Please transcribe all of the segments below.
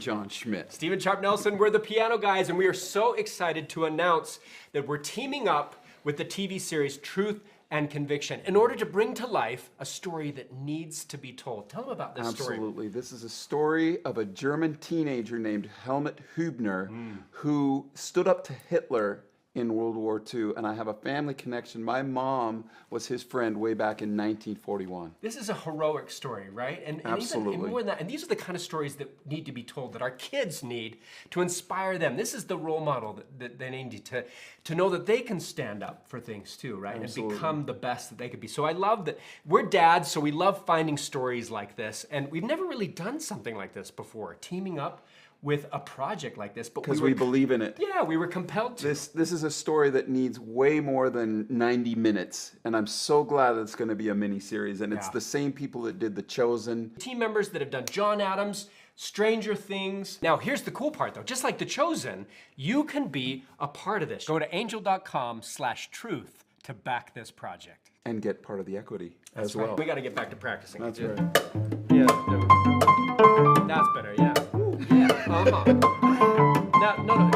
John Schmidt. Stephen Sharp Nelson, we're the Piano Guys, and we are so excited to announce that we're teaming up with the TV series Truth and Conviction in order to bring to life a story that needs to be told. Tell them about this story. Absolutely. This is a story of a German teenager named Helmut Hübner who stood up to Hitler in World War II, and I have a family connection. My mom was his friend way back in 1941. This is a heroic story, right? And Absolutely. Even more than that, and these are the kind of stories that need to be told, that our kids need to inspire them. This is the role model that they need to know that they can stand up for things too, right? Absolutely. And become the best that they could be. So I love that we're dads, so we love finding stories like this, and we've never really done something like this before, teaming up with a project like this, but because we believe in it. Yeah, we were compelled to. This is a story that needs way more than 90 minutes, and I'm so glad it's going to be a mini-series, and it's the same people that did The Chosen. Team members that have done John Adams, Stranger Things. Now, here's the cool part though. Just like The Chosen, you can be a part of this. Go to angel.com/truth to back this project. And get part of the equity That's as well. We got to get back to practicing. That's right. Yeah. That's better, yeah. Yeah, No.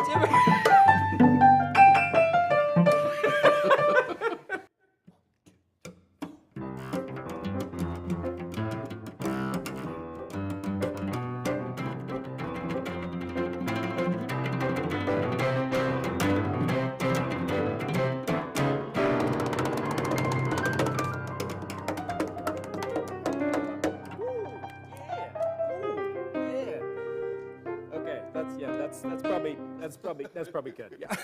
That's probably good. Yeah.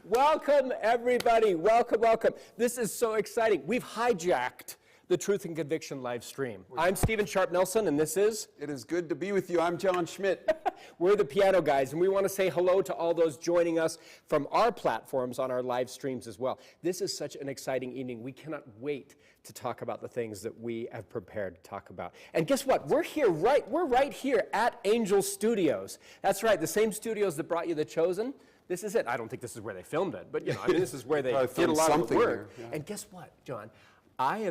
Welcome, everybody. Welcome. This is so exciting. We've hijacked the Truth and Conviction live stream. I'm Stephen Sharp Nelson, and this is... It is good to be with you. I'm John Schmidt. We're the Piano Guys, and we want to say hello to all those joining us from our platforms on our live streams as well. This is such an exciting evening. We cannot wait to talk about the things that we have prepared to talk about. And guess what? We're right here at Angel Studios. That's right, the same studios that brought you The Chosen. This is it. I don't think this is where they filmed it, but this is where they did a lot of the work. Yeah. And guess what, John? I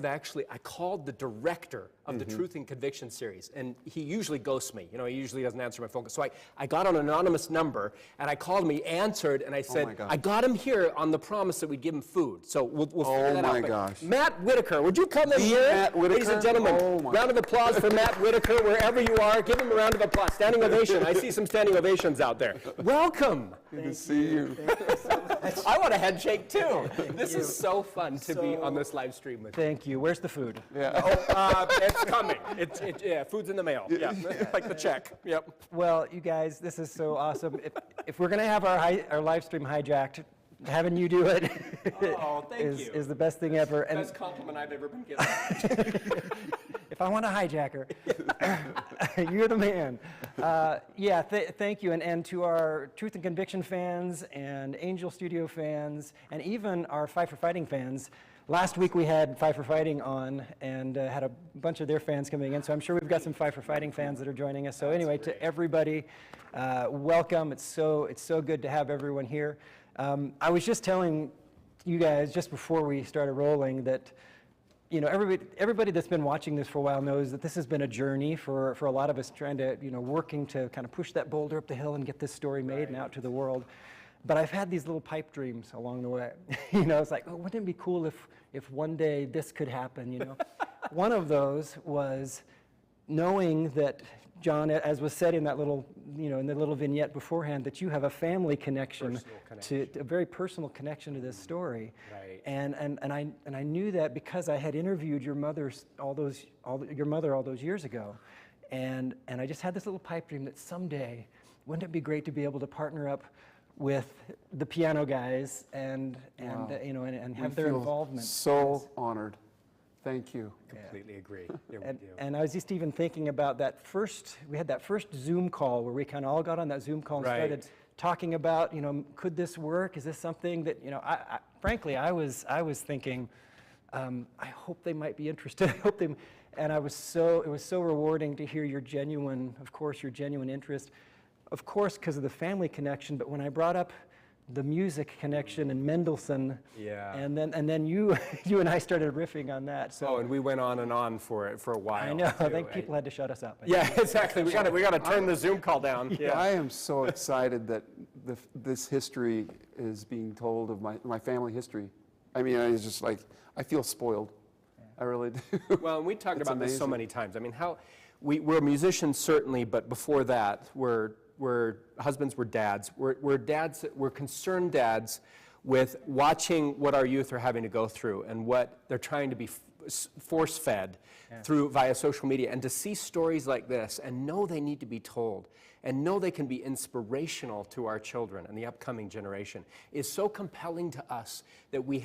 called the director of the Truth and Conviction series, and he usually ghosts me. He usually doesn't answer my phone. So I got an anonymous number, and I called him, he answered, and I said, I got him here on the promise that we'd give him food. So we'll figure that out. Oh my gosh. Matt Whitaker, would you come in here? Matt Whitaker? Ladies and gentlemen, round of applause for Matt Whitaker, wherever you are. Give him a round of applause. Standing ovation. I see some standing ovations out there. Welcome. Good to see you. Thank you so much. I want a handshake too. This is so fun to be on this live stream with you. Thank you. Where's the food? Yeah. It's coming. Food's in the mail. Yeah, like the check. Yep. Well, you guys, this is so awesome. If we're gonna have our live stream hijacked, having you do it is the best thing ever. And best compliment I've ever been given. If I want a hijacker, you're the man. Thank you. And to our Truth and Conviction fans and Angel Studio fans and even our Fight for Fighting fans, last week we had Fight for Fighting on and had a bunch of their fans coming in, so I'm sure we've got some Fight for Fighting fans that are joining us. So anyway, to everybody, welcome. It's so good to have everyone here. I was just telling you guys just before we started rolling that everybody that's been watching this for a while knows that this has been a journey for a lot of us trying to, working to kind of push that boulder up the hill and get this story made and out to the world. But I've had these little pipe dreams along the way. It's like, oh, wouldn't it be cool if one day this could happen, One of those was knowing that, John, as was said in that little, in the little vignette beforehand, that you have a family connection, to a very personal connection to this story. Right. And I knew that because I had interviewed your mother all those years ago. And I just had this little pipe dream that someday, wouldn't it be great to be able to partner up with the Piano Guys and have their involvement. So honored. Thank you. Completely agree. And I was just even thinking about we had that first Zoom call where we kind of all got on that Zoom call and started talking about, could this work? Is this something that, frankly, I was thinking, I hope they might be interested. And it was so rewarding to hear your genuine interest. Of course, because of the family connection, but when I brought up the music connection and Mendelssohn. Yeah. And then you and I started riffing on that. So Oh, and we went on for a while. I know. I too. think people had to shut us up. Yeah, exactly. We got to turn the Zoom call down. Yeah. I am so excited that this history is being told of my family history. I mean, it's just like, I feel spoiled. I really do. Well, and we talked It's about this so amazing. many times. I mean, we're musicians certainly, but before that, we're husbands, we're dads. We're dads. We're concerned dads with watching what our youth are having to go through and what they're trying to be force-fed via social media, and to see stories like this and know they need to be told and know they can be inspirational to our children and the upcoming generation is so compelling to us that we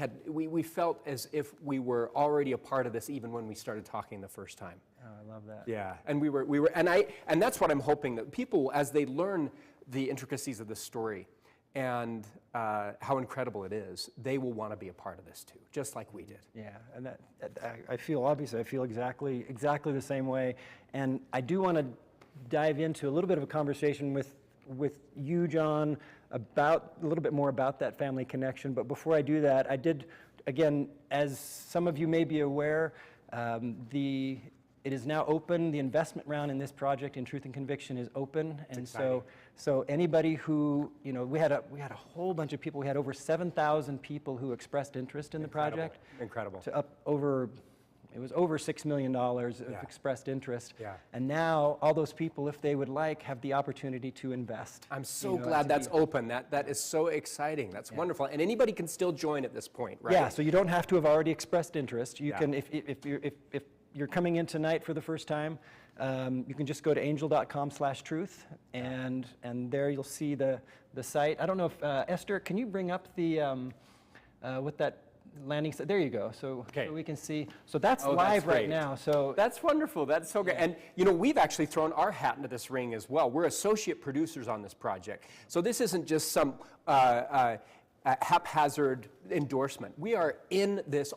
felt as if we were already a part of this even when we started talking the first time. Oh, I love that. Yeah, and we were, and that's what I'm hoping, that people, as they learn the intricacies of this story and how incredible it is, they will want to be a part of this too, just like we did. Yeah, and I feel exactly the same way, and I do want to dive into a little bit of a conversation with you, John, about a little bit more about that family connection. But before I do that, I did, again, as some of you may be aware, it is now open. The investment round in this project, in Truth and Conviction, is open, and so anybody who, we had a whole bunch of people. We had over 7,000 people who expressed interest in the project. Incredible. It was over $6 million of expressed interest. Yeah. And now all those people, if they would like, have the opportunity to invest. I'm so glad that's open. That is so exciting. That's wonderful. And anybody can still join at this point, right? Yeah, so you don't have to have already expressed interest. You can, if you're coming in tonight for the first time, you can just go to angel.com/truth, and there you'll see the site. I don't know if, Esther, can you bring up the, what that landing site, there you go, so we can see. So that's live right now. So that's wonderful. That's so great. And we've actually thrown our hat into this ring as well. We're associate producers on this project. So this isn't just some haphazard endorsement. We are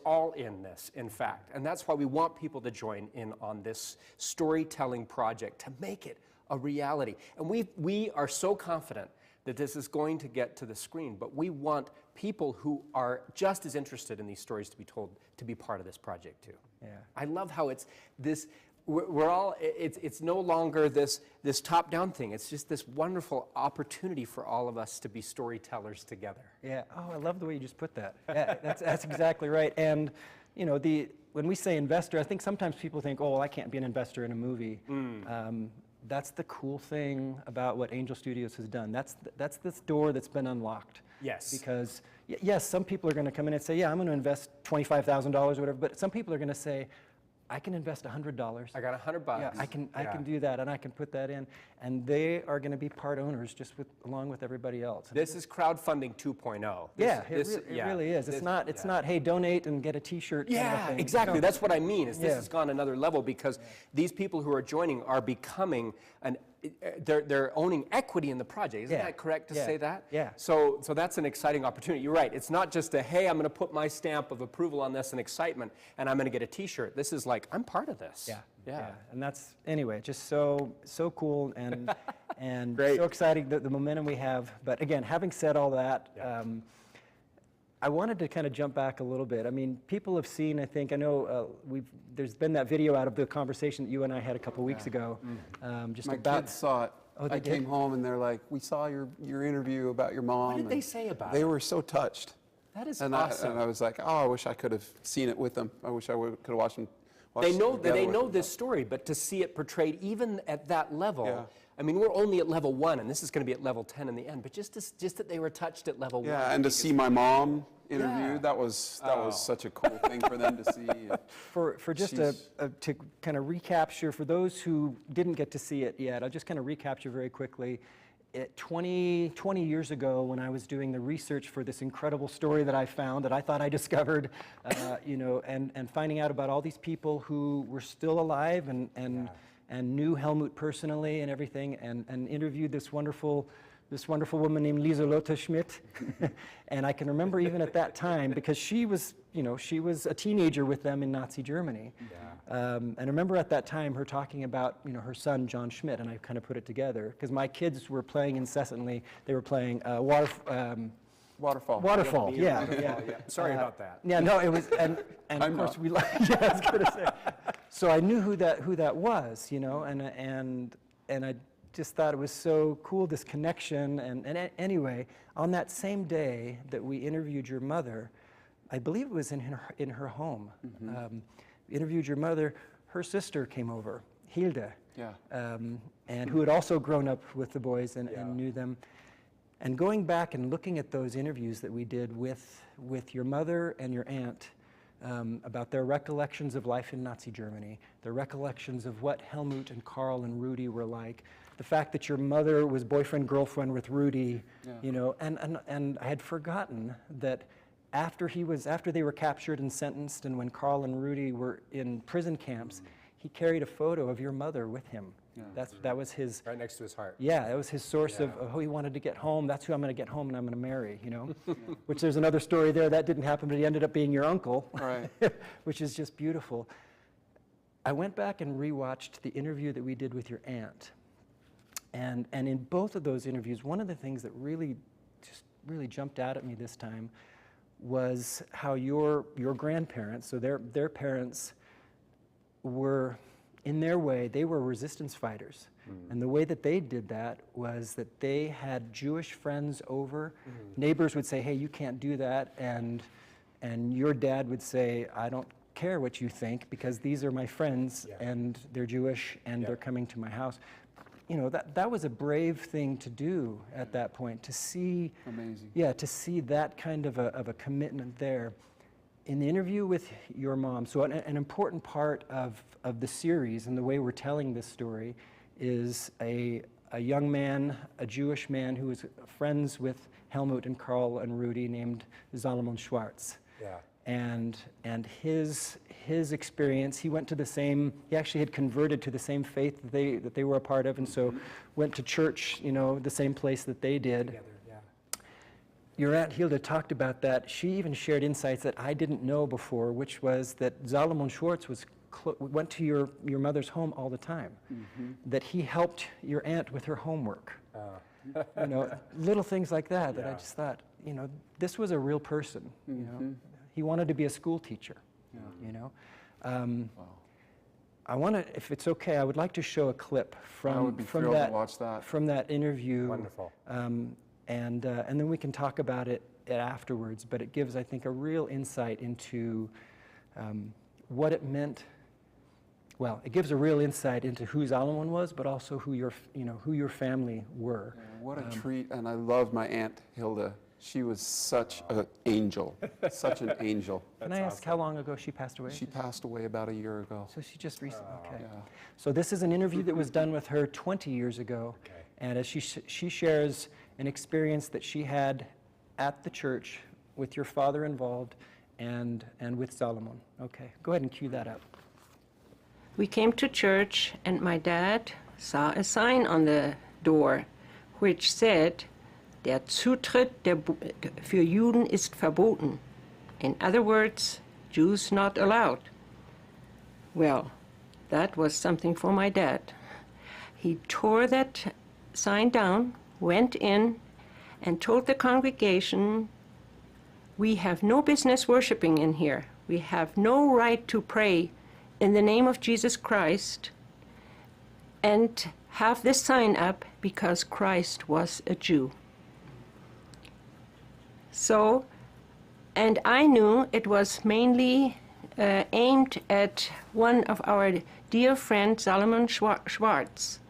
all in this, in fact. And that's why we want people to join in on this storytelling project to make it a reality. And we are so confident that this is going to get to the screen, but we want people who are just as interested in these stories to be told to be part of this project too. Yeah. I love how it's this, it's no longer this top-down thing. It's just this wonderful opportunity for all of us to be storytellers together. Yeah, oh, I love the way you just put that. Yeah, that's exactly right. And when we say investor, I think sometimes people think, oh, well, I can't be an investor in a movie. That's the cool thing about what Angel Studios has done. That's this door that's been unlocked. Yes. Because, yes, some people are going to come in and say, yeah, I'm going to invest $25,000 or whatever, but some people are going to say, I can invest $100. I got $100. Yeah, I can do that, and I can put that in, and they are going to be part owners just along with everybody else. This is crowdfunding 2.0. It really is. It's not, hey, donate and get a T-shirt. Yeah, kind of thing. exactly. That's what I mean. This has gone another level because these people who are joining are becoming they're owning equity in the project. Isn't that correct to say that? Yeah. So that's an exciting opportunity. You're right. It's not just hey, I'm going to put my stamp of approval on this and excitement, and I'm going to get a T-shirt. This is like, I'm part of this. Yeah. And that's, anyway, just so cool and Great. so exciting, the momentum we have. But again, having said all that, I wanted to kind of jump back a little bit. I mean, people have seen, I think, I know there's been that video out of the conversation that you and I had a couple weeks ago. Just My about, kids saw it. Oh, they I did? came home and they're like, we saw your interview about your mom. What did they say about They it? were so touched. That is And awesome. I was like, oh, I wish I could have seen it with them. I wish I could have watched them. They know this story, but to see it portrayed even at that level, I mean, we're only at level 1, and this is going to be at level 10 in the end, but just that they were touched at level 1. Yeah, and to see my mom interviewed, that was such a cool thing for them to see. For just to kind of recapture, for those who didn't get to see it yet, I'll just kind of recapture very quickly. 20 years ago, when I was doing the research for this incredible story that I found, that I thought I discovered, and finding out about all these people who were still alive and knew Helmut personally and everything, and interviewed this wonderful woman named Lieselotte Schmidt. And I can remember even at that time, because she was a teenager with them in Nazi Germany. And I remember at that time her talking about, her son, John Schmidt, and I kind of put it together, because my kids were playing incessantly. They were playing Waterfall. Waterfall, yeah. Sorry about that. Yeah, no, it was, and of course we, yeah, I was gonna say. So I knew who that was, you know, and I just thought it was so cool, this connection. And anyway, on that same day that we interviewed your mother, I believe it was in her home. Interviewed your mother, her sister came over, Hilde, and who had also grown up with the boys and knew them. And going back and looking at those interviews that we did with your mother and your aunt about their recollections of life in Nazi Germany, their recollections of what Helmut and Karl and Rudy were like, the fact that your mother was boyfriend-girlfriend with Rudy, you know, and I had forgotten that after they were captured and sentenced, and when Karl and Rudy were in prison camps, he carried a photo of your mother with him. That was his... Right next to his heart. Yeah, that was his source of, oh, he wanted to get home. That's who I'm going to get home and I'm going to marry, you know? Which there's another story there. That didn't happen, but he ended up being your uncle, Right. which is just beautiful. I went back and rewatched the interview that we did with your aunt. And in both of those interviews, one of the things that really jumped out at me this time was how your grandparents, so their parents were, in their way, they were resistance fighters. And the way that they did that was that they had Jewish friends over. Neighbors would say, hey, you can't do that. And your dad would say, I don't care what you think because these are my friends and they're Jewish and they're coming to my house. You know, that was a brave thing to do at that point, to see, to see that kind of a commitment there. In the interview with your mom, so an important part of the series and the way we're telling this story is a young man, a Jewish man who was friends with Helmut and Karl and Rudy named Salomon Schwartz. And his experience, he went to the same, he actually had converted to the same faith that they were a part of, and so went to church, you know, the same place that they did. Your Aunt Hilda talked about that. She even shared insights that I didn't know before, which was that Salomon Schwartz went to your mother's home all the time, that he helped your aunt with her homework. You know, little things like that, that I just thought, you know, this was a real person, you know. He wanted to be a school teacher, you know. I want to, if it's okay, I would like to show a clip from that interview. Wonderful. And then we can talk about it afterwards, but it gives, I think, a real insight into what it meant. Well, it gives a real insight into who Salomon was, but also who your family were. What a treat, and I loved my Aunt Hilda. She was such an angel, such an angel. Can I ask how long ago she passed away? She passed away about a year ago. So she just recently, okay. So this is an interview that was done with her 20 years ago, and as she shares an experience that she had at the church with your father involved and with Salomon. Okay, go ahead and cue that up. We came to church and my dad saw a sign on the door which said, Der Zutritt für Juden ist verboten. In other words, Jews not allowed. Well, that was something for my dad. He tore that sign down, went in, and told the congregation, we have no business worshiping in here. We have no right to pray in the name of Jesus Christ and have this sign up because Christ was a Jew. So, and I knew it was mainly aimed at one of our dear friend, Salomon Schwartz.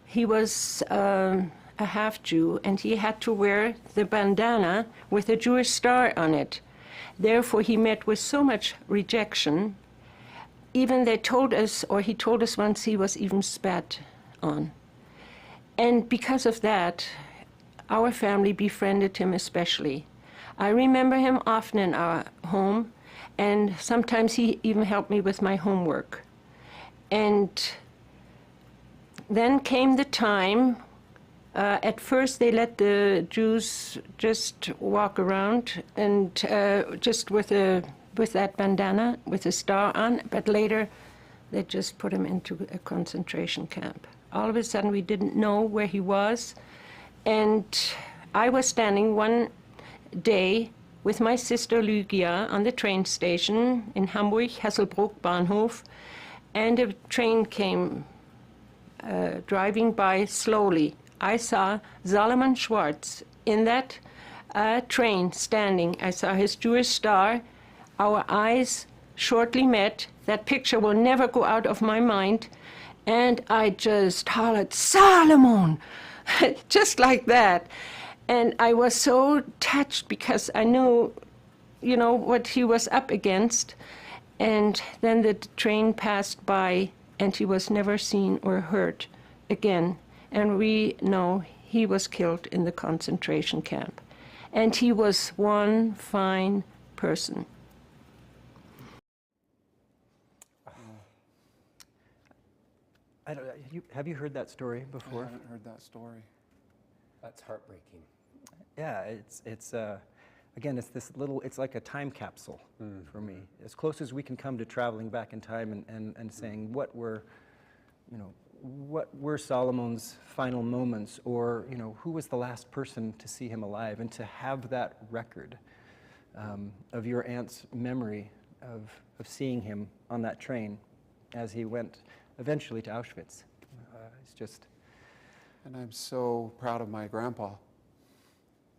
He was a half-Jew, and he had to wear the bandana with a Jewish star on it. Therefore, he met with so much rejection. Even they told us, or he told us once, he was even spat on. And because of that, our family befriended him especially. I remember him often in our home, and sometimes he even helped me with my homework. And then came the time, at first they let the Jews just walk around and just with that bandana, with a star on, but later they just put him into a concentration camp. All of a sudden we didn't know where he was, and I was standing day with my sister Lygia on the train station in Hamburg, Hasselbruck Bahnhof, and a train came driving by slowly. I saw Salomon Schwartz in that train standing. I saw his Jewish star. Our eyes shortly met. That picture will never go out of my mind. And I just hollered, "Salomon!" just like that. And I was so touched because I knew, you know, what he was up against. And then the train passed by and he was never seen or heard again. And we know he was killed in the concentration camp. And he was one fine person. Have you heard that story before? I haven't heard that story. That's heartbreaking. Yeah, it's again, it's this little, it's like a time capsule for me. As close as we can come to traveling back in time and saying what were Solomon's final moments, or, you know, who was the last person to see him alive, and to have that record of your aunt's memory of seeing him on that train as he went eventually to Auschwitz. It's just... And I'm so proud of my grandpa,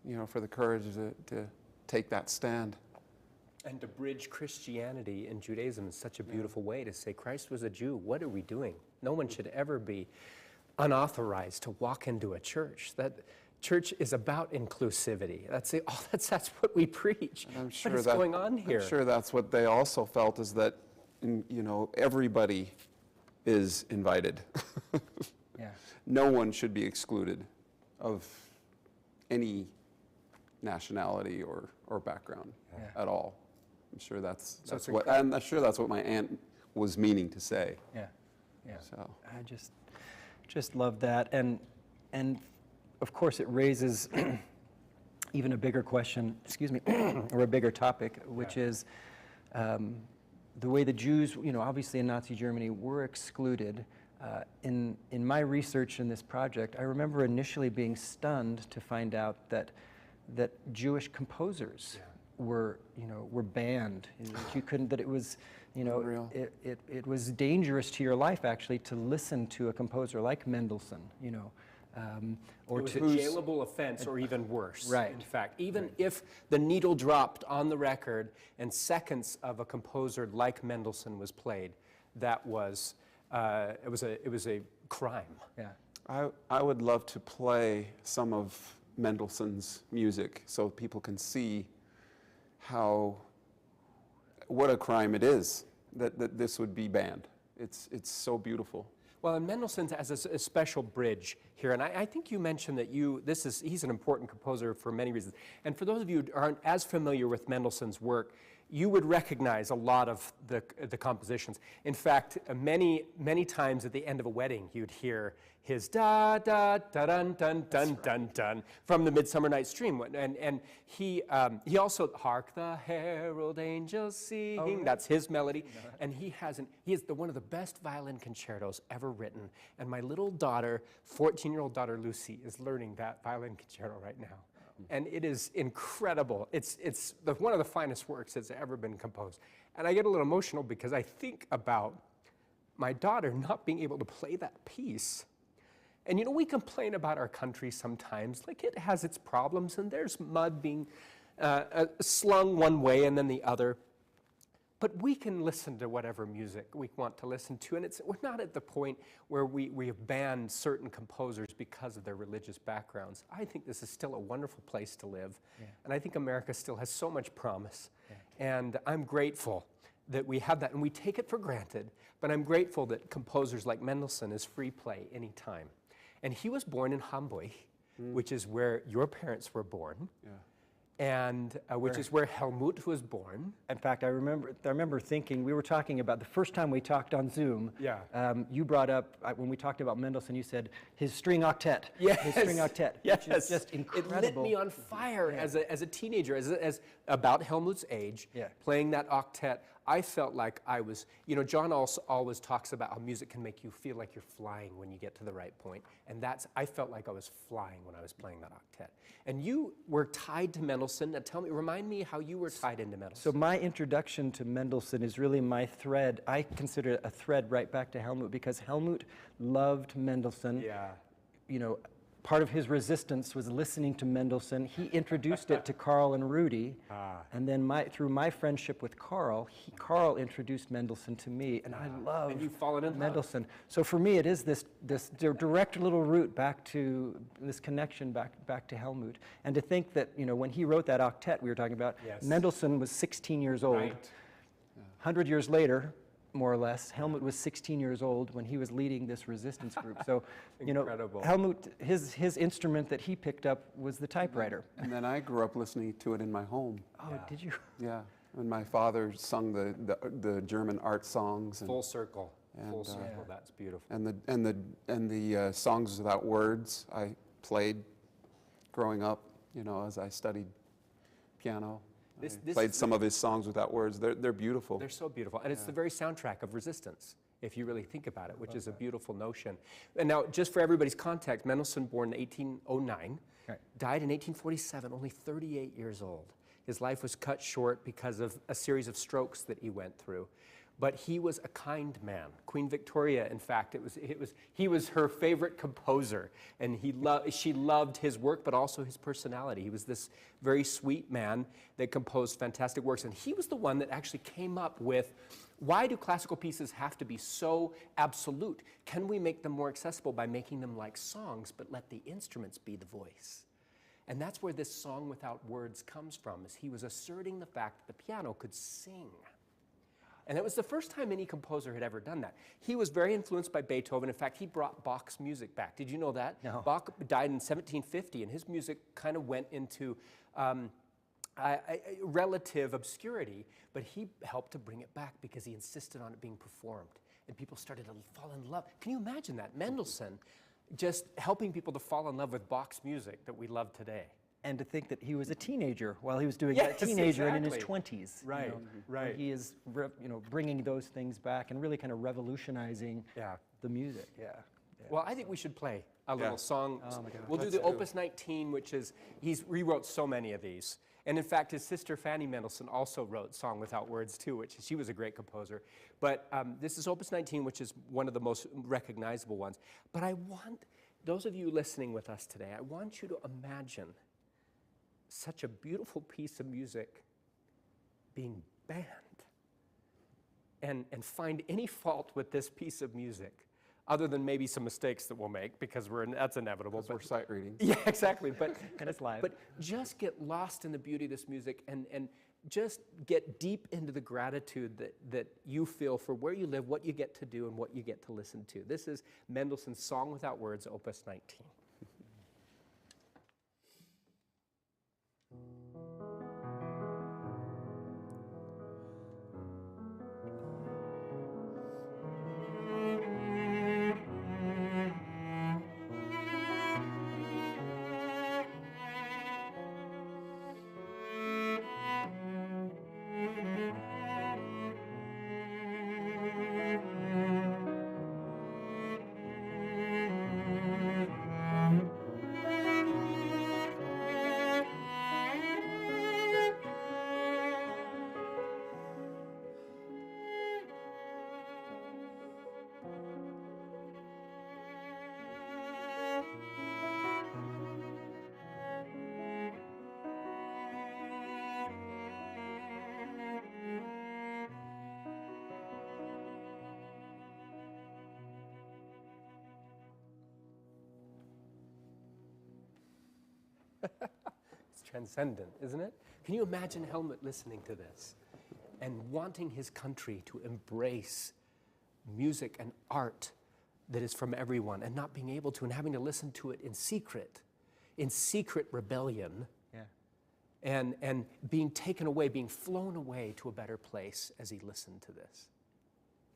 you know, for the courage to take that stand. And to bridge Christianity and Judaism in such a beautiful way, to say Christ was a Jew. What are we doing? No one should ever be unauthorized to walk into a church. That church is about inclusivity. That's what we preach. And I'm sure what is going on here? I'm sure that's what they also felt, is that, you know, everybody is invited. Yeah. No one should be excluded of any nationality or background at all. I'm sure that's what my aunt was meaning to say. Yeah, yeah. So I just love that, and of course it raises even a bigger question, excuse me, or a bigger topic, which is the way the Jews, you know, obviously in Nazi Germany, were excluded. In my research in this project, I remember initially being stunned to find out that Jewish composers were banned. You couldn't. That it was, you know, it was dangerous to your life actually to listen to a composer like Mendelssohn, you know, or it was to a jailable offense, or even worse. Right. In fact, even if the needle dropped on the record and seconds of a composer like Mendelssohn was played, that was it was a crime. Yeah. I would love to play some of Mendelssohn's music so people can see what a crime it is that this would be banned. It's so beautiful. Well, and Mendelssohn has a special bridge here, and I think you mentioned that he's an important composer for many reasons. And for those of you who aren't as familiar with Mendelssohn's work, you would recognize a lot of the compositions. In fact, many times at the end of a wedding, you'd hear his da da da dun dun dun dun dun from the Midsummer Night's Dream, and he also hark the herald angels sing. Oh, really? That's his melody, and he is one of the best violin concertos ever written. And my little daughter, 14-year-old daughter Lucy, is learning that violin concerto right now. And it is incredible. It's one of the finest works that's ever been composed. And I get a little emotional because I think about my daughter not being able to play that piece. And you know, we complain about our country sometimes, like it has its problems, and there's mud being slung one way and then the other. But we can listen to whatever music we want to listen to, and we're not at the point where we have banned certain composers because of their religious backgrounds. I think this is still a wonderful place to live, and I think America still has so much promise. And I'm grateful that we have that, and we take it for granted, but I'm grateful that composers like Mendelssohn is free play anytime. And he was born in Hamburg, which is where your parents were born. And which is where Helmut was born. In fact, I remember thinking, we were talking about, the first time we talked on Zoom, you brought up, when we talked about Mendelssohn, you said his string octet. Yes. His string octet, which is just incredible. It lit me on fire as a teenager, as about Helmut's age, playing that octet. I felt like I was, you know, John also always talks about how music can make you feel like you're flying when you get to the right point. And I felt like I was flying when I was playing that octet. And you were tied to Mendelssohn. Now remind me how you were tied into Mendelssohn. So my introduction to Mendelssohn is really my thread. I consider it a thread right back to Helmut, because Helmut loved Mendelssohn. Yeah. You know, part of his resistance was listening to Mendelssohn. He introduced it to Carl and Rudy, and then through my friendship with Carl, Carl introduced Mendelssohn to me, and I love and you've fallen in love. Mendelssohn. So for me, it is this direct little route back to this connection back to Helmut, and to think that, you know, when he wrote that octet we were talking about, Yes. Mendelssohn was 16 years old. Right. 100 years later, more or less, Helmut was 16 years old when he was leading this resistance group. So, you know, Incredible. Helmut, his instrument that he picked up was the typewriter. And then I grew up listening to it in my home. Oh, did you? Yeah, and my father sung the German art songs. And, Full circle. Full And, circle. That's beautiful. and the songs without words I played growing up, you know, as I studied piano. This Played some of his songs without words. They're beautiful. They're so beautiful. And it's the very soundtrack of resistance, if you really think about it, which is a beautiful notion. And now, just for everybody's context, Mendelssohn, born in 1809, Right. died in 1847, only 38 years old. His life was cut short because of a series of strokes that he went through. But he was a kind man. Queen Victoria, in fact, he was her favorite composer, and she loved his work, but also his personality. He was this very sweet man that composed fantastic works, and he was the one that actually came up with, why do classical pieces have to be so absolute? Can we make them more accessible by making them like songs, but let the instruments be the voice? And that's where this song without words comes from, is he was asserting the fact that the piano could sing. And it was the first time any composer had ever done that. He was very influenced by Beethoven. In fact, he brought Bach's music back. Did you know that? No. Bach died in 1750, and his music kind of went into relative obscurity, but he helped to bring it back because he insisted on it being performed. And people started to fall in love. Can you imagine that? Mendelssohn just helping people to fall in love with Bach's music that we love today. And to think that he was a teenager while he was doing Yes, that, teenager and in his exactly. 20s. Right, you know, right. when he is, you know, bringing those things back and really kind of revolutionizing the music. Yeah. Well, I think we should play a little song. Oh my God. We'll do the Opus 19, which is, he's rewrote so many of these. And in fact, his sister Fanny Mendelssohn also wrote Song Without Words too, which she was a great composer. But this is Opus 19, which is one of the most recognizable ones. But I want, those of you listening with us today, I want you to imagine such a beautiful piece of music being banned, and find any fault with this piece of music, other than maybe some mistakes that we'll make, because that's inevitable. We're sight reading. Yeah, exactly. But And it's live. But just get lost in the beauty of this music, and just get deep into the gratitude that you feel for where you live, what you get to do, and what you get to listen to. This is Mendelssohn's Song Without Words, Opus 19. It's transcendent, isn't it? Can you imagine Helmut listening to this and wanting his country to embrace music and art that is from everyone, and not being able to, and having to listen to it in secret rebellion, and being taken away, being flown away to a better place as he listened to this?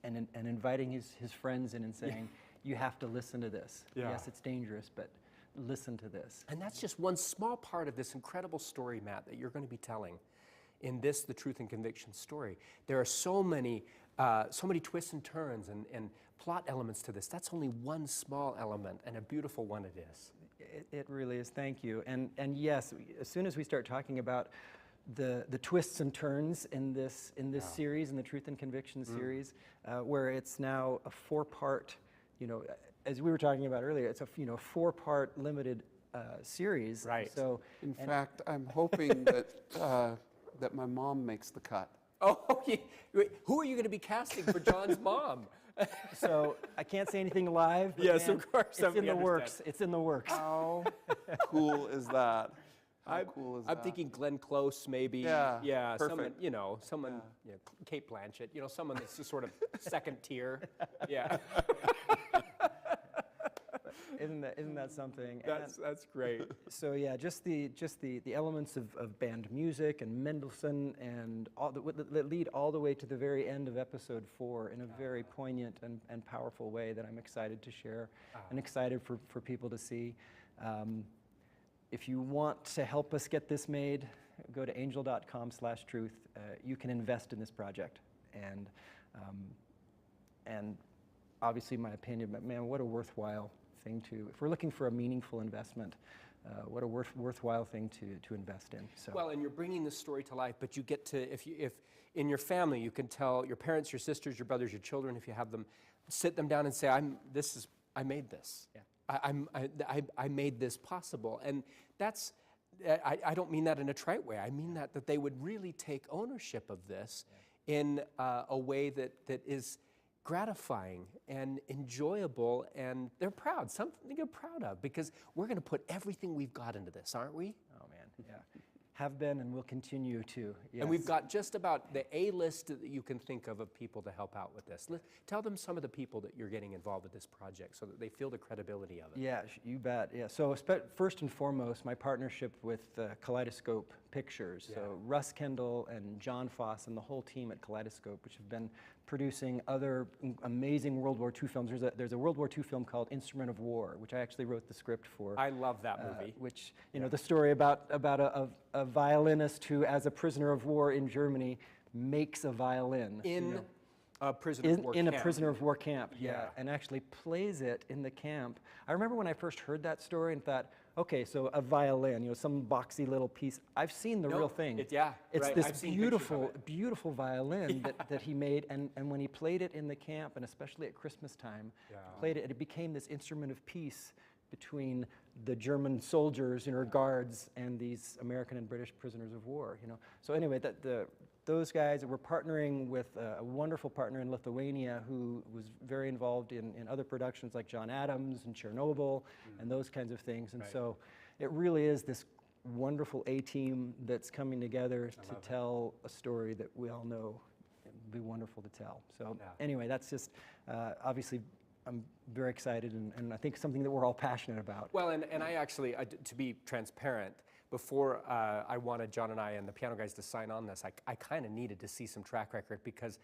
And inviting his friends in and saying, you have to listen to this. Yeah. Yes, it's dangerous, but listen to this. And that's just one small part of this incredible story, Matt, that you're going to be telling. in this, the Truth and Conviction story. There are so many twists and turns and plot elements to this. That's only one small element, and a beautiful one it is. It really is. Thank you. And yes, as soon as we start talking about the twists and turns in this series, in the Truth and Conviction series, where it's now a 4-part, as we were talking about earlier, it's a 4-part limited series. Right. So In fact, I'm hoping that my mom makes the cut. Oh, who are you going to be casting for John's mom? So I can't say anything live. But Yes, man, of course. It's in the works. It's in the works. How cool is that? How cool is that? I'm thinking Glenn Close, maybe. Yeah, Someone, perfect. Kate Blanchett, someone that's just sort of second tier. Yeah. Isn't that something? That's great. So yeah, just the elements of band music and Mendelssohn and all that lead all the way to the very end of episode 4 in a very poignant and powerful way that I'm excited to share and excited for people to see. If you want to help us get this made, go to angel.com/truth. You can invest in this project, and obviously my opinion, but man, what a worthwhile thing to, if we're looking for a meaningful investment, what a worthwhile thing to invest in. So. Well, and you're bringing this story to life, but you get to, if in your family, you can tell your parents, your sisters, your brothers, your children, if you have them, sit them down and say, I made this. Yeah. I made this possible. And that's, I don't mean that in a trite way. I mean that they would really take ownership of this in a way that is gratifying and enjoyable, and they're proud, something you're proud of, because we're going to put everything we've got into this, aren't we? Oh man, yeah. Have been and will continue to. Yes. And we've got just about the A-list that you can think of people to help out with this. Tell them some of the people that you're getting involved with this project so that they feel the credibility of it. Yeah, you bet. Yeah. So first and foremost, my partnership with Kaleidoscope Pictures. Yeah. So Russ Kendall and John Foss and the whole team at Kaleidoscope, which have been producing other amazing World War II films. There's a World War II film called Instrument of War, which I actually wrote the script for. I love that movie. Which, the story about a violinist who, as a prisoner of war in Germany, makes a violin. In a prisoner of war camp. In a prisoner of war camp, yeah, and actually plays it in the camp. I remember when I first heard that story and thought, okay, so a violin, some boxy little piece. I've seen the real thing. It's right. This beautiful, it. beautiful violin that he made, and when he played it in the camp, and especially at Christmas time, played it, and it became this instrument of peace between the German soldiers, guards, and these American and British prisoners of war. So anyway, those guys, we're partnering with a wonderful partner in Lithuania who was very involved in other productions like John Adams and Chernobyl and those kinds of things. And so it really is this wonderful A-team that's coming together to tell a story that we all know would be wonderful to tell. So anyway, that's just obviously I'm very excited, and I think something that we're all passionate about. Well, and I actually, to be transparent, before I wanted John and I and the piano guys to sign on this, I kind of needed to see some track record, because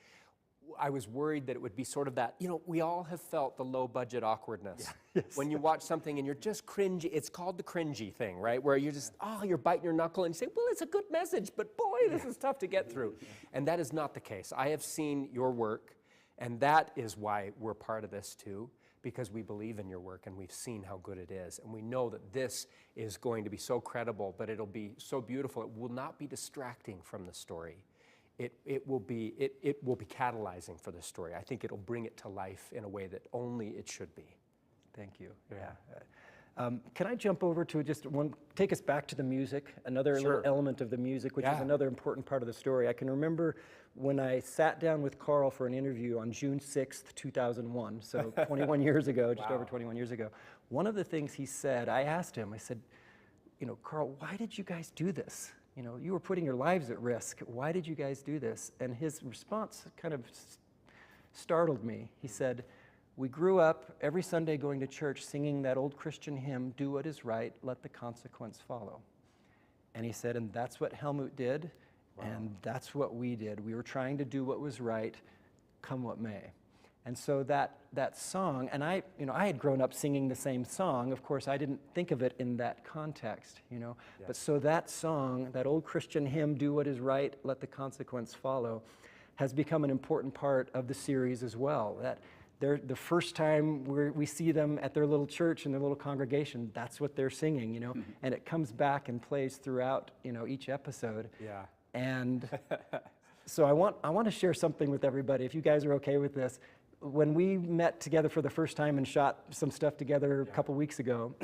I was worried that it would be sort of that, we all have felt the low budget awkwardness. Yeah. Yes. When you watch something and you're just cringy, it's called the cringy thing, right? Where you're just, you're biting your knuckle and you say, well, it's a good message, but boy, this is tough to get through. And that is not the case. I have seen your work, and that is why we're part of this too, because we believe in your work and we've seen how good it is. And we know that this is going to be so credible, but it'll be so beautiful. It will not be distracting from the story. It will be catalyzing for the story. I think it'll bring it to life in a way that only it should be. Thank you. Yeah. Can I jump over to take us back to the music, another little element of the music, which is another important part of the story. I can remember when I sat down with Carl for an interview on June 6th, 2001, so 21 years ago, just over 21 years ago. One of the things he said, I asked him, I said, Carl, why did you guys do this? You were putting your lives at risk. Why did you guys do this? And his response kind of startled me. He said, we grew up every Sunday going to church singing that old Christian hymn, do what is right, let the consequence follow. And he said, and that's what Helmut did, and that's what we did. We were trying to do what was right, come what may. And so that song, and I had grown up singing the same song. Of course, I didn't think of it in that context, Yeah. But so that song, that old Christian hymn, "Do What Is Right, Let the Consequence Follow," has become an important part of the series as well. That the first time we see them at their little church and their little congregation, that's what they're singing, And it comes back and plays throughout, each episode. Yeah. And so I want to share something with everybody, if you guys are okay with this. When we met together for the first time and shot some stuff together a couple weeks ago,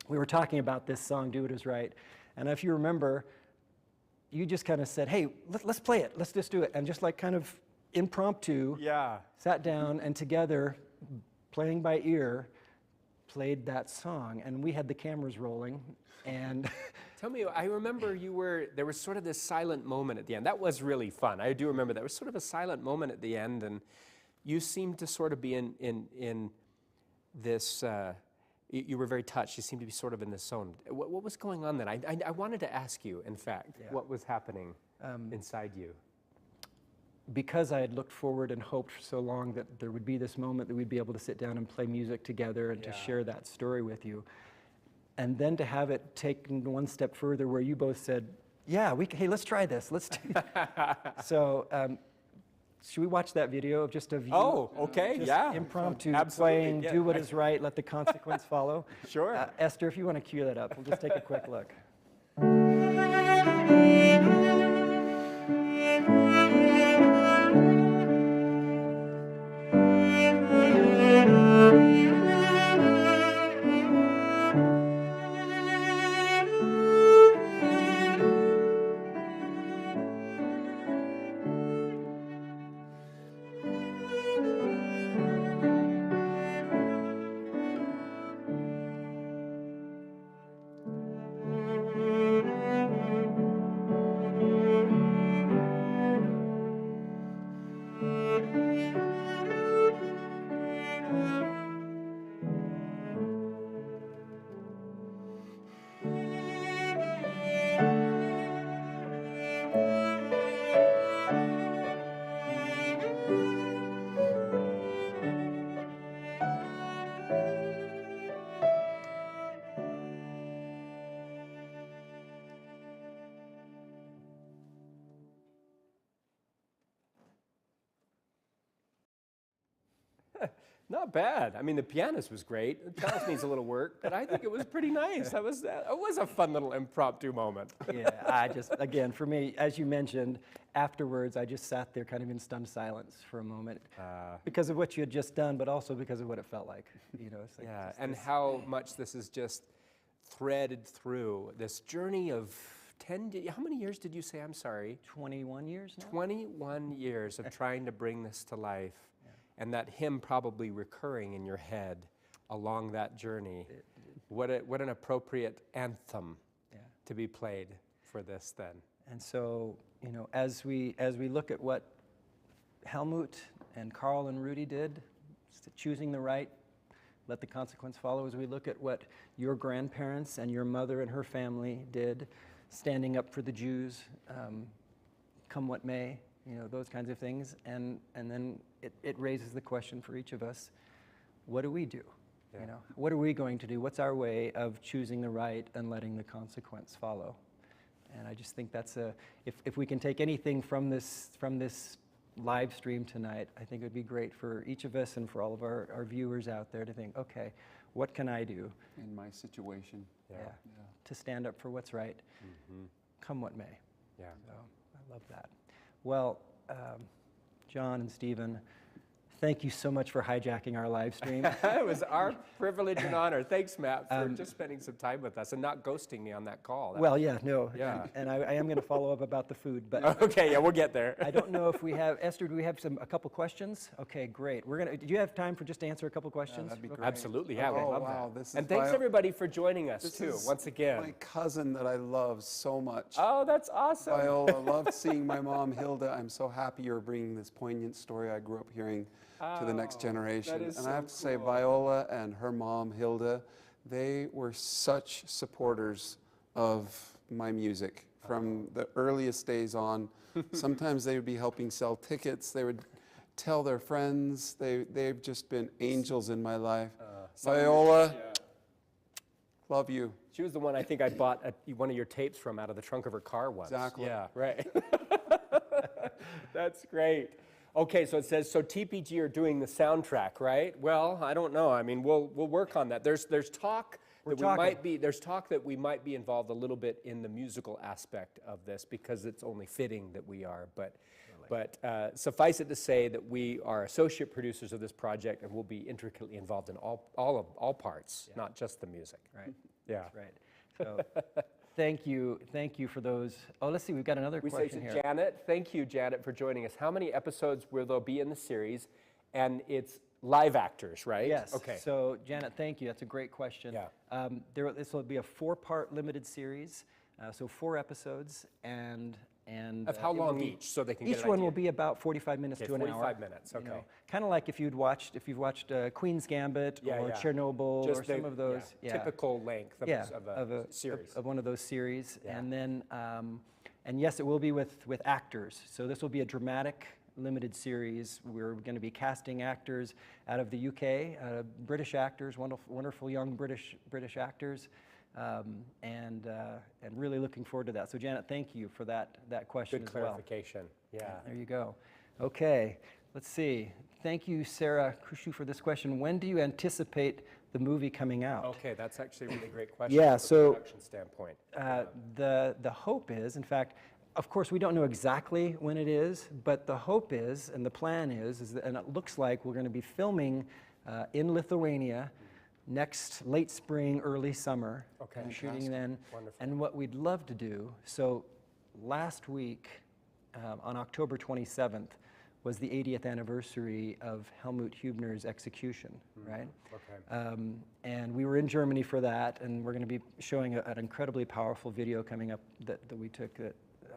we were talking about this song, "Do What Is Right." And if you remember, you just kind of said, "Hey, let's play it. Let's just do it." And just like kind of impromptu, sat down and together, playing by ear, played that song. And we had the cameras rolling. And Tell me, I remember there was sort of this silent moment at the end. That was really fun. I do remember there was sort of a silent moment at the end, and you seemed to sort of be in this, you were very touched. You seemed to be sort of in this zone. What was going on then? I wanted to ask you, in fact, what was happening inside you? Because I had looked forward and hoped for so long that there would be this moment that we'd be able to sit down and play music together and to share that story with you. And then to have it taken one step further where you both said, "Yeah, hey, let's try this. Let's do So should we watch that video of just of you? Oh, okay, just impromptu absolutely, playing, "Do What Is Right, Let the Consequence Follow." Sure. Esther, if you want to cue that up, we'll just take a quick look. Not bad. I mean, the pianist was great. The cellist needs a little work, but I think it was pretty nice. It was a fun little impromptu moment. Yeah, again, for me, as you mentioned, afterwards, I just sat there kind of in stunned silence for a moment because of what you had just done, but also because of what it felt like. It's like and how much this is just threaded through this journey of how many years did you say? I'm sorry. 21 years now? 21 years of trying to bring this to life. And that hymn probably recurring in your head along that journey. What an appropriate anthem to be played for this then. And so, as we look at what Helmut and Carl and Rudy did, choosing the right, let the consequence follow, as we look at what your grandparents and your mother and her family did, standing up for the Jews, come what may, those kinds of things. And then it raises the question for each of us, what do we do? What are we going to do? What's our way of choosing the right and letting the consequence follow? And I just think that's if we can take anything from this live stream tonight, I think it would be great for each of us and for all of our viewers out there to think, okay, what can I do in my situation? To stand up for what's right, come what may. Yeah. So I love that. Well, John and Stephen, thank you so much for hijacking our live stream. It was our privilege and honor. Thanks, Matt, for just spending some time with us and not ghosting me on that call. Yeah. And I am going to follow up about the food, but okay, we'll get there. I don't know if we have Esther. Do we have a couple questions? Okay, great. Do you have time for just to answer a couple questions? That'd be great. Absolutely, yeah. Oh, we love wow, that. this is And thanks everybody for joining us too. Once again, my cousin that I love so much. Oh, that's awesome. Viola, loved seeing my mom Hilda. I'm so happy you're bringing this poignant story I grew up hearing to the next generation. That is and so I have to say, cool. Viola and her mom Hilda, they were such supporters of my music from the earliest days on. Sometimes they would be helping sell tickets. They would tell their friends. They've just been angels in my life. Viola, love you. She was the one I think I bought one of your tapes from out of the trunk of her car once. Exactly. Yeah, right. That's great. Okay, so it says, so TPG are doing the soundtrack, right? Well, I don't know. I mean, we'll work on that. There's talk that we might be involved a little bit in the musical aspect of this because it's only fitting that we are. But suffice it to say that we are associate producers of this project and we'll be intricately involved in all parts, not just the music. Right. Yeah. That's right. So thank you for those. Oh, let's see, we've got another We say question to here. Janet, thank you, Janet, for joining us. How many episodes will there be in the series? And it's live actors, right? Yes. Okay. So Janet, thank you. That's a great question. Yeah. This will be a 4-part limited series, so 4 episodes, and Of how it will long be- each, so they can get Each an one idea? will be about 45 minutes to an hour. 45 minutes, okay. Kind of like if you've watched Queen's Gambit Yeah, or yeah. Chernobyl Just or some of those. typical length of a series. Of one of those series. Yeah. And then, and yes, it will be with actors. So this will be a dramatic limited series. We're going to be casting actors out of the UK, British actors, wonderful young British actors. And really looking forward to that. So Janet, thank you for that question Good as well. clarification. Yeah. There you go. Okay, let's see. Thank you, Sarah Kushu, for this question. When do you anticipate the movie coming out? Okay, that's actually a really great question Yeah, from so, a production standpoint. The hope is, in fact, of course, we don't know exactly when it is, but the hope is, and the plan is that, and it looks like we're going to be filming in Lithuania next late spring, early summer. Okay. And shooting then. Wonderful. And what we'd love to do, so last week, on October 27th, was the 80th anniversary of Helmut Hübner's execution, right? Okay. And we were in Germany for that, and we're going to be showing an incredibly powerful video coming up that we took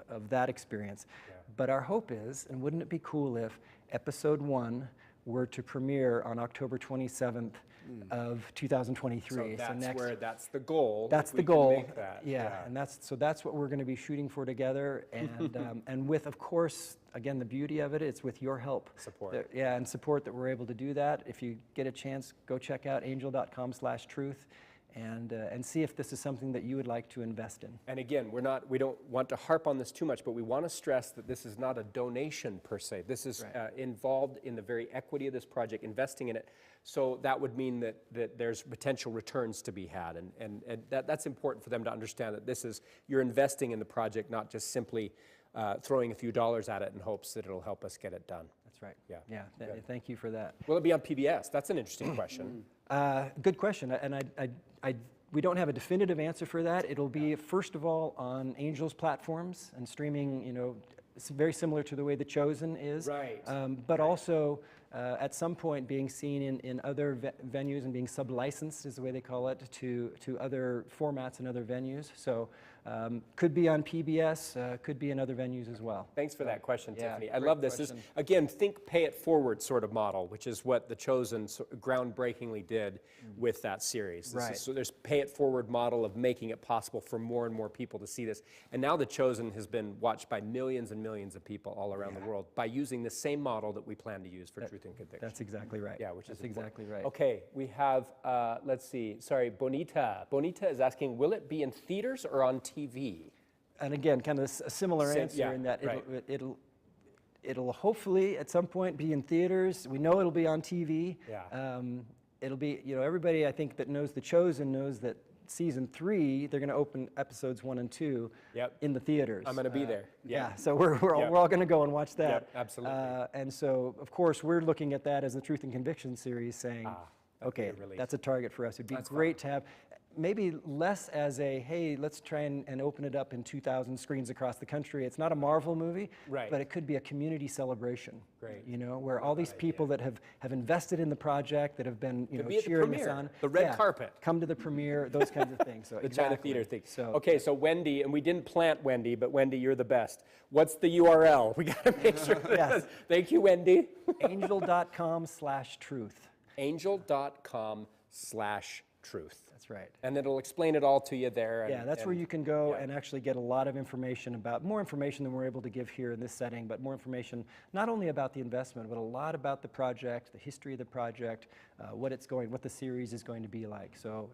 of that experience. Yeah. But our hope is, and wouldn't it be cool if episode 1 were to premiere on October 27th of 2023. So that's next, that's the goal. that's if the we can goal. make that. Yeah, and that's what we're going to be shooting for together, and and with, of course, again, the beauty of it, it's with your help. Support. And support that we're able to do that. If you get a chance, go check out angel.com/truth, and see if this is something that you would like to invest in. And again, we don't want to harp on this too much, but we want to stress that this is not a donation per se. This is involved in the very equity of this project, investing in it. So that would mean that there's potential returns to be had, and that's important for them to understand that this is, you're investing in the project, not just simply throwing a few dollars at it in hopes that it'll help us get it done. That's right. Yeah. Yeah. Thank you for that. Will it be on PBS? That's an interesting question. Good question, and we don't have a definitive answer for that. It'll be, first of all, on Angel's platforms and streaming, it's very similar to the way The Chosen is. Right. But also, at some point, being seen in other venues and being sub-licensed, is the way they call it, to other formats and other venues. So could be on PBS, could be in other venues as well. Thanks for that question, yeah, Tiffany. I great love this. question. This, again, think pay it forward sort of model, which is what The Chosen groundbreakingly did with that series. Right. So there's pay it forward model of making it possible for more and more people to see this. And now The Chosen has been watched by millions and millions of people all around the world by using the same model that we plan to use for Truth and Conviction. That's exactly right. Yeah, which is That's exactly right. Okay, we have, let's see, sorry, Bonita. Bonita is asking, will it be in theaters or on TV? And again, kind of a similar answer yeah, in that right. it'll hopefully at some point be in theaters. We know it'll be on TV. Yeah. It'll be, I think that knows The Chosen knows that season 3 they're going to open episodes 1 and 2 in the theaters. I'm going to be there. Yeah. So we're all going to go and watch that. Yep, absolutely. And so of course we're looking at that as the Truth and Conviction series, saying, okay, that's a target for us. It'd be great to have. Maybe less as a, hey, let's try and open it up in 2,000 screens across the country. It's not a Marvel movie, but it could be a community celebration. Great. Where all these people that have invested in the project, that have been, cheering us on. The red carpet. Come to the premiere, those kinds of things. So the China Theater thing. So, okay, so Wendy, and we didn't plant Wendy, but Wendy, you're the best. What's the URL? We got to make sure. Yes. Thank you, Wendy. Angel.com/truth. Angel.com/truth. truth. That's right. And it'll explain it all to you there. Yeah, that's where you can go and actually get a lot of information about, more information than we're able to give here in this setting, but more information not only about the investment, but a lot about the project, the history of the project, what the series is going to be like. So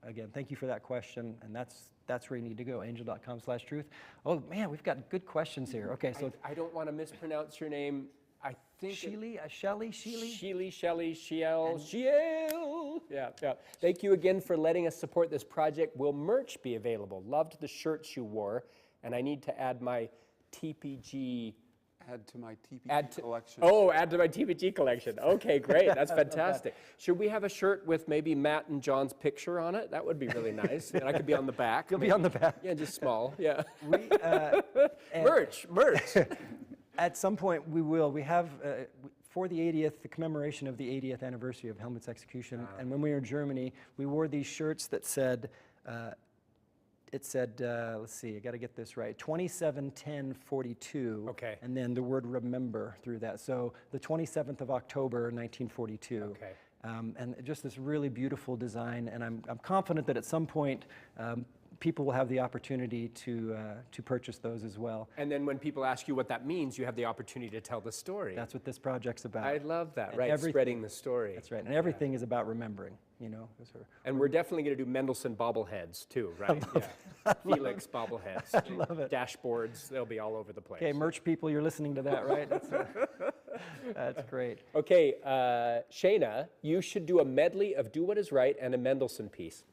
again, thank you for that question, and that's where you need to go, angel.com/truth. Oh man, we've got good questions here. Okay, so I don't want to mispronounce your name. I think Shelley. Yeah. Thank you again for letting us support this project. Will merch be available? Loved the shirts you wore, and I need to add my TPG. Add to my TPG collection. Oh, add to my TPG collection. Okay, great. That's fantastic. Should we have a shirt with maybe Matt and John's picture on it? That would be really nice. And I could be on the back. You'll be on the back. Yeah, just small. Yeah. And Merch. at some point we will. We have, for the commemoration of the 80th anniversary of Helmut's execution, and when we were in Germany, we wore these shirts that said, let's see, I got to get this right, 27/10/42, Okay. and then the word remember through that. So the 27th of October, 1942. Okay. And just this really beautiful design, and I'm confident that at some point people will have the opportunity to purchase those as well. And then when people ask you what that means, you have the opportunity to tell the story. That's what this project's about. I love that, And right? everything- Spreading the story. That's right, and everything is about remembering, you know. And we're definitely going to do Mendelssohn bobbleheads too, right? Yeah. Felix bobbleheads. I love it. Dashboards, they'll be all over the place. Okay, merch people, you're listening to that, right? That's great. Okay, Shayna, you should do a medley of Do What Is Right and a Mendelssohn piece.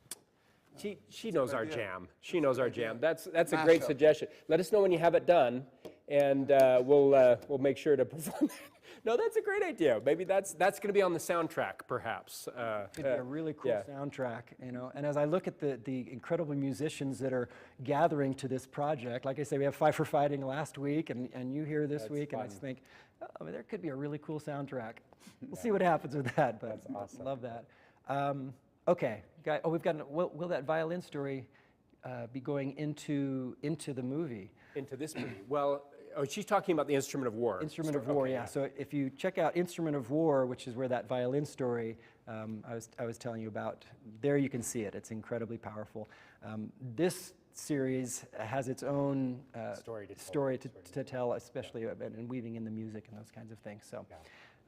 She knows our jam. She knows our jam. That's a great suggestion. Let us know when you have it done, and we'll make sure to perform that. No, that's a great idea. Maybe that's going to be on the soundtrack, perhaps. Could be a really cool soundtrack, you know. And as I look at the incredible musicians that are gathering to this project, like I say, we have Fight for Fighting last week, and you here this week, and I just think, oh, there could be a really cool soundtrack. We'll see what happens with that, but That's awesome. Love that. Okay, we've got. Will that violin story be going into the movie? Into this movie? Well, she's talking about the Instrument of War. Instrument of War, yeah. So if you check out Instrument of War, which is where that violin story I was telling you about, there you can see it. It's incredibly powerful. This series has its own story to tell, especially and weaving in the music and those kinds of things. So.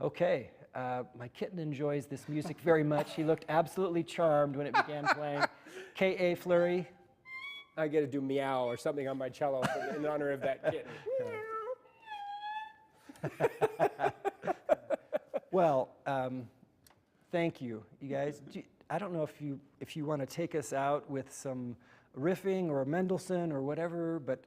Okay, my kitten enjoys this music very much. He looked absolutely charmed when it began playing. K.A. Fleury. I get to do meow or something on my cello in honor of that kitten. Well, thank you, you guys. I don't know if you want to take us out with some riffing or Mendelssohn or whatever, but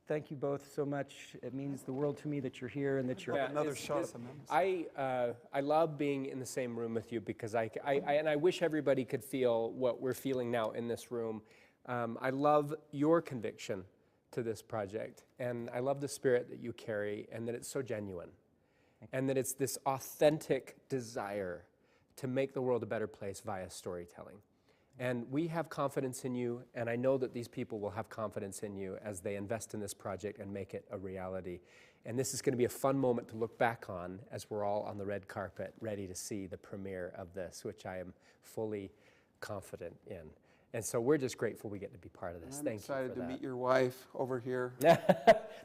thank you both so much. It means the world to me that you're here and that you're Another shot at the Mendelssohn. I love being in the same room with you because I wish everybody could feel what we're feeling now in this room. I love your conviction to this project, and I love the spirit that you carry, and that it's so genuine, and that it's this authentic desire to make the world a better place via storytelling. And we have confidence in you, and I know that these people will have confidence in you as they invest in this project and make it a reality. And this is going to be a fun moment to look back on as we're all on the red carpet ready to see the premiere of this, which I am fully confident in. And so we're just grateful we get to be part of this. I'm Thank you for excited to that. meet your wife over here.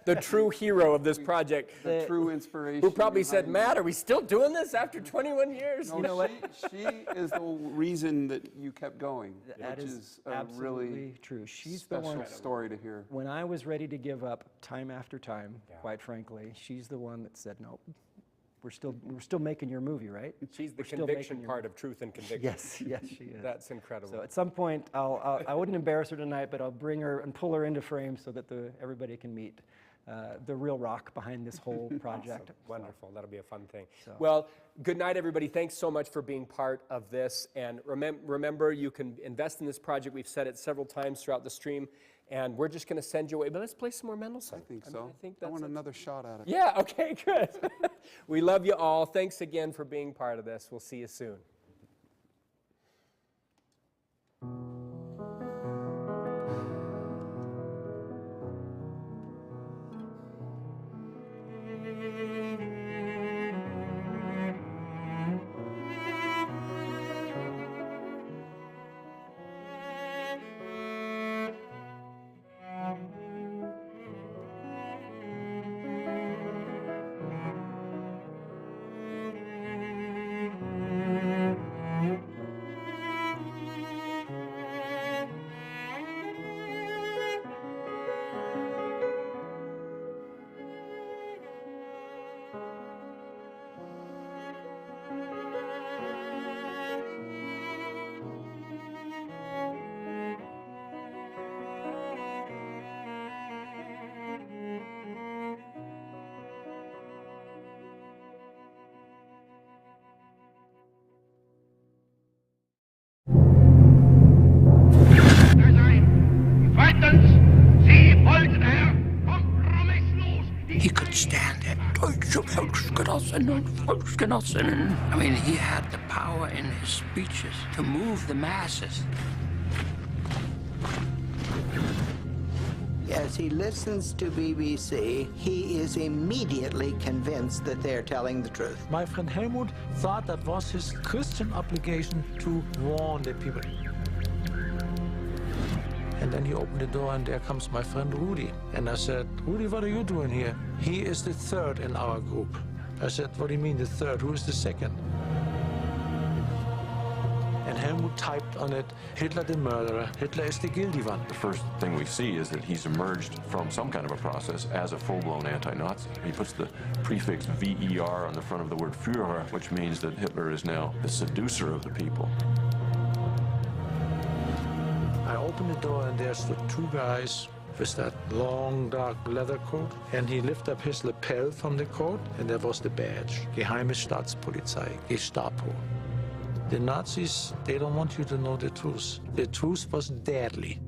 The true hero of this project. The true inspiration. Who probably said, behind Matt, are we still doing this after 21 years? No, You know what? She is the reason that you kept going, That which is is a absolutely really true. She's the special one. story to hear. When I was ready to give up time after time, quite frankly, she's the one that said, "Nope, we're still making your movie, right?" She's the We're still conviction making your part movie. of truth and conviction. Yes, she is. That's incredible. So at some point, I wouldn't embarrass her tonight, but I'll bring her and pull her into frame so that everybody can meet the real rock behind this whole project. Wonderful. That'll be a fun thing. So. Well, good night, everybody. Thanks so much for being part of this. And remember, you can invest in this project. We've said it several times throughout the stream. And we're just going to send you away. But let's play some more Mendelssohn. I think so. I think I that's want another shot at it. Yeah, okay, good. We love you all. Thanks again for being part of this. We'll see you soon. He could stand there. Deutsche Volksgenossinnen, Volksgenossinnen. I mean, he had the power in his speeches to move the masses. As he listens to BBC, he is immediately convinced that they're telling the truth. My friend Helmut thought that was his Christian obligation to warn the people. And then he opened the door, and there comes my friend Rudi. And I said, Rudi, what are you doing here? He is the third in our group. I said, what do you mean the third? Who is the second? And Helmut typed on it, Hitler the murderer, Hitler is the guilty one. The first thing we see is that he's emerged from some kind of a process as a full-blown anti-Nazi. He puts the prefix VER on the front of the word Führer, which means that Hitler is now the seducer of the people. I opened the door, and there stood two guys with that long, dark leather coat. And he lifted up his lapel from the coat, and there was the badge, Geheime Staatspolizei, Gestapo. The Nazis, they don't want you to know the truth. The truth was deadly.